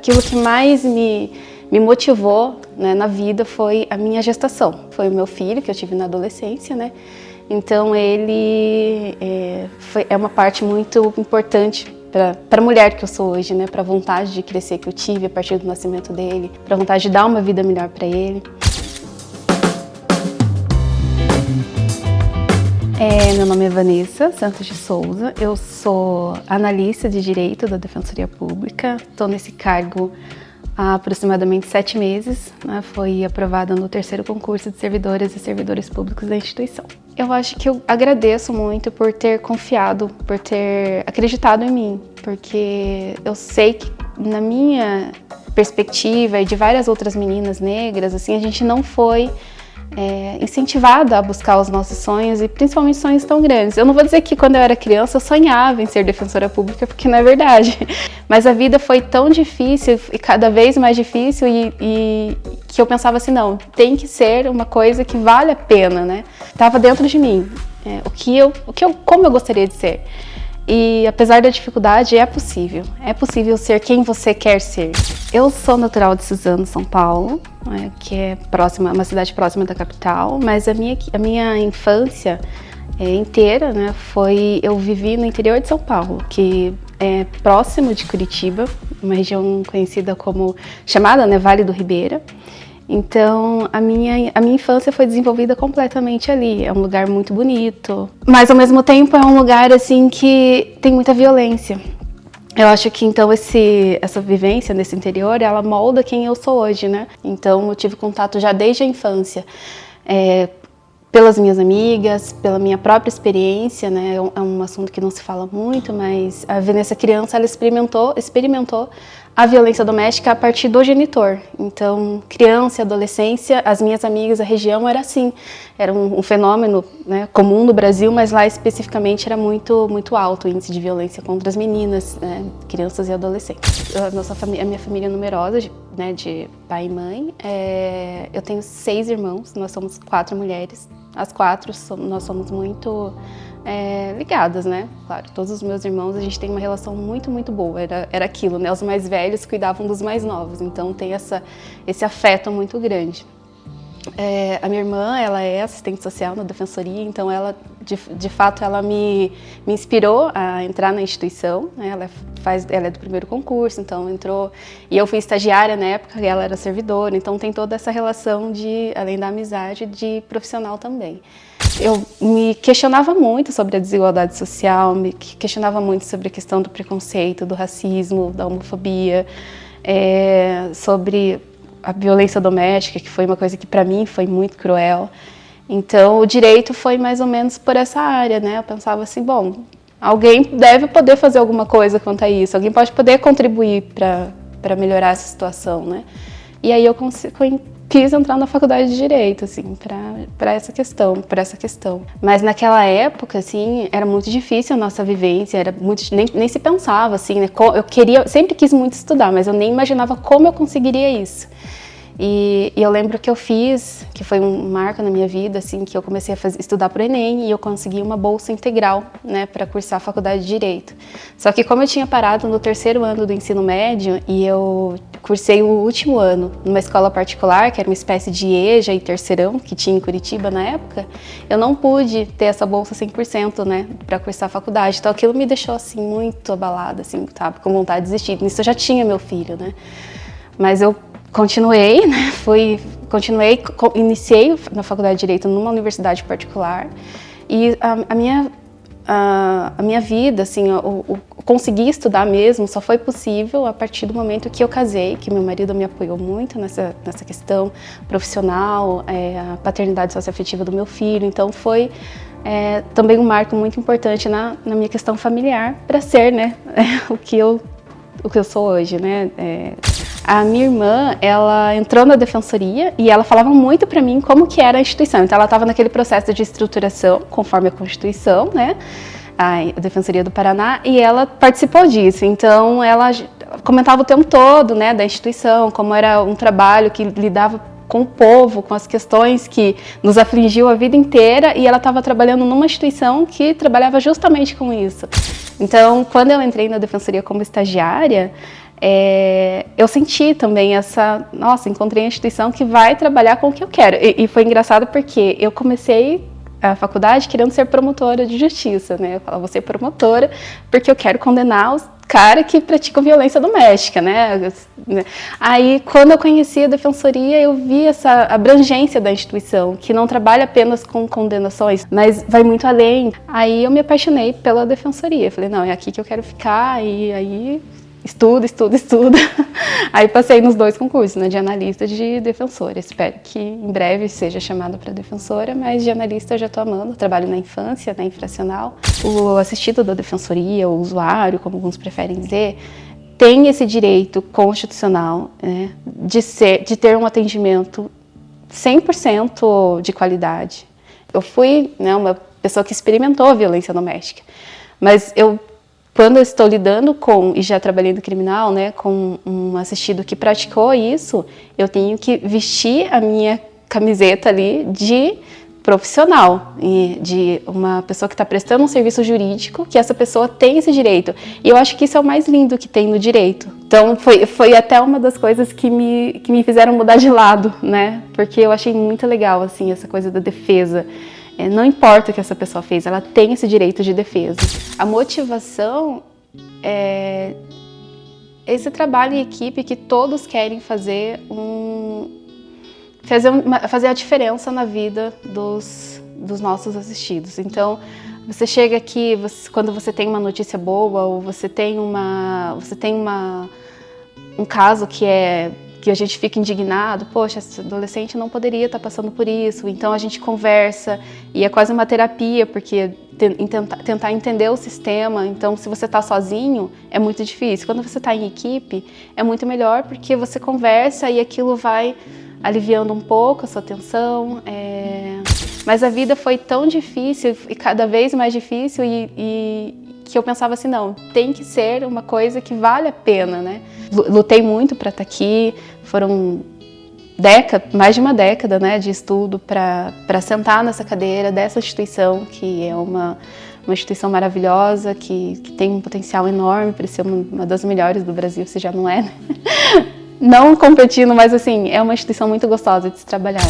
aquilo que mais me motivou, né, na vida foi a minha gestação. Foi o meu filho, que eu tive na adolescência, né? Então ele é uma parte muito importante para a mulher que eu sou hoje, né? Para a vontade de crescer que eu tive a partir do nascimento dele, para a vontade de dar uma vida melhor para ele. Meu nome é Vanessa Santos de Souza, eu sou analista de Direito da Defensoria Pública, estou nesse cargo há aproximadamente 7 meses, né? Foi aprovada no 3º concurso de servidoras e servidores públicos da instituição. Eu acho que eu agradeço muito por ter confiado, por ter acreditado em mim, porque eu sei que na minha perspectiva e de várias outras meninas negras, assim, a gente não foi incentivada a buscar os nossos sonhos e principalmente sonhos tão grandes. Eu não vou dizer que quando eu era criança eu sonhava em ser defensora pública, porque não é verdade. Mas a vida foi tão difícil e cada vez mais difícil e que eu pensava assim, não, tem que ser uma coisa que vale a pena, né? Tava dentro de mim, como eu gostaria de ser. E apesar da dificuldade, é possível ser quem você quer ser. Eu sou natural de Suzano, São Paulo, né, que é uma cidade próxima da capital, mas a minha infância inteira, né, eu vivi no interior de São Paulo, que é próximo de Curitiba, uma região conhecida chamada, né, Vale do Ribeira. Então, a minha infância foi desenvolvida completamente ali. É um lugar muito bonito, mas ao mesmo tempo é um lugar assim que tem muita violência. Eu acho que então essa vivência nesse interior, ela molda quem eu sou hoje, né? Então, eu tive contato já desde a infância, pelas minhas amigas, pela minha própria experiência, né? É um assunto que não se fala muito, mas a Vanessa criança, ela experimentou a violência doméstica a partir do genitor. Então, criança e adolescência, as minhas amigas, a região era assim. Era um fenômeno, né, comum no Brasil, mas lá especificamente era muito, muito alto o índice de violência contra as meninas, né, crianças e adolescentes. A minha família é numerosa, né, de pai e mãe. Eu tenho 6 irmãos, nós somos 4 mulheres. As 4, nós somos muito ligadas, né? Claro, todos os meus irmãos, a gente tem uma relação muito, muito boa. Era aquilo, né? Os mais velhos cuidavam dos mais novos, então tem esse afeto muito grande. A minha irmã, ela é assistente social na defensoria, então ela, de fato, ela me inspirou a entrar na instituição, né? Ela é do 1º concurso, então entrou, e eu fui estagiária na época, e ela era servidora, então tem toda essa relação além da amizade, de profissional também. Eu me questionava muito sobre a desigualdade social, me questionava muito sobre a questão do preconceito, do racismo, da homofobia, sobre a violência doméstica, que foi uma coisa que para mim foi muito cruel. Então o direito foi mais ou menos por essa área, né? Eu pensava assim, bom, alguém deve poder fazer alguma coisa quanto a isso, alguém pode poder contribuir para melhorar essa situação, né? E aí eu quis entrar na faculdade de Direito, assim, para essa questão. Mas naquela época, assim, era muito difícil a nossa vivência, nem se pensava, assim, né? Sempre quis muito estudar, mas eu nem imaginava como eu conseguiria isso. E eu lembro que eu fiz, que foi um marco na minha vida, assim, que eu comecei a estudar para o Enem e eu consegui uma bolsa integral, né, para cursar a faculdade de Direito. Só que como eu tinha parado no 3º ano do ensino médio e eu cursei o último ano numa escola particular, que era uma espécie de EJA e terceirão, que tinha em Curitiba na época, eu não pude ter essa bolsa 100%, né, para cursar a faculdade. Então aquilo me deixou, assim, muito abalada, assim, sabe, com vontade de desistir. Nisso eu já tinha meu filho, né, mas eu continuei, né? Iniciei na faculdade de Direito numa universidade particular e a minha vida, assim, conseguir estudar mesmo só foi possível a partir do momento que eu casei, que meu marido me apoiou muito nessa questão profissional, a paternidade socioafetiva do meu filho, então foi também um marco muito importante na minha questão familiar para ser, né, o que eu sou hoje, né? A minha irmã, ela entrou na defensoria e ela falava muito para mim como que era a instituição. Então ela estava naquele processo de estruturação, conforme a Constituição, né? A Defensoria do Paraná, e ela participou disso. Então ela comentava o tempo todo, né, da instituição, como era um trabalho que lidava com o povo, com as questões que nos afligiu a vida inteira, e ela estava trabalhando numa instituição que trabalhava justamente com isso. Então, quando eu entrei na defensoria como estagiária, eu senti também nossa, encontrei a instituição que vai trabalhar com o que eu quero. E foi engraçado porque eu comecei a faculdade querendo ser promotora de justiça, né? Eu falava, vou ser promotora porque eu quero condenar os caras que praticam violência doméstica, né? Aí, quando eu conheci a defensoria, eu vi essa abrangência da instituição, que não trabalha apenas com condenações, mas vai muito além. Aí eu me apaixonei pela defensoria. Falei, não, é aqui que eu quero ficar, e aí estudo. Aí passei nos 2 concursos, né, de analista e de defensora. Espero que em breve seja chamada para defensora, mas de analista eu já estou amando. Trabalho na infância, na infracional. O assistido da defensoria, o usuário, como alguns preferem dizer, tem esse direito constitucional, né, de ter um atendimento 100% de qualidade. Eu fui, né, uma pessoa que experimentou a violência doméstica, mas quando eu estou lidando com, e já trabalhei no criminal, né, com um assistido que praticou isso, eu tenho que vestir a minha camiseta ali de profissional, e de uma pessoa que está prestando um serviço jurídico, que essa pessoa tem esse direito. E eu acho que isso é o mais lindo que tem no direito. Então foi até uma das coisas que me fizeram mudar de lado, né, porque eu achei muito legal, assim, essa coisa da defesa. Não importa o que essa pessoa fez, ela tem esse direito de defesa. A motivação é esse trabalho em equipe que todos querem fazer a diferença na vida dos nossos assistidos. Então, você chega aqui, quando você tem uma notícia boa, ou você tem um caso que a gente fica indignado, poxa, esse adolescente não poderia estar passando por isso, então a gente conversa, e é quase uma terapia, porque tentar entender o sistema. Então, se você está sozinho, é muito difícil. Quando você está em equipe, é muito melhor, porque você conversa e aquilo vai aliviando um pouco a sua tensão. Mas a vida foi tão difícil, e cada vez mais difícil, e que eu pensava assim, não, tem que ser uma coisa que vale a pena, né? Lutei muito para estar aqui, foram mais de uma década, né, de estudo para sentar nessa cadeira dessa instituição, que é uma instituição maravilhosa, que tem um potencial enorme para ser uma das melhores do Brasil, se já não é, né? Não competindo, mas assim, é uma instituição muito gostosa de se trabalhar.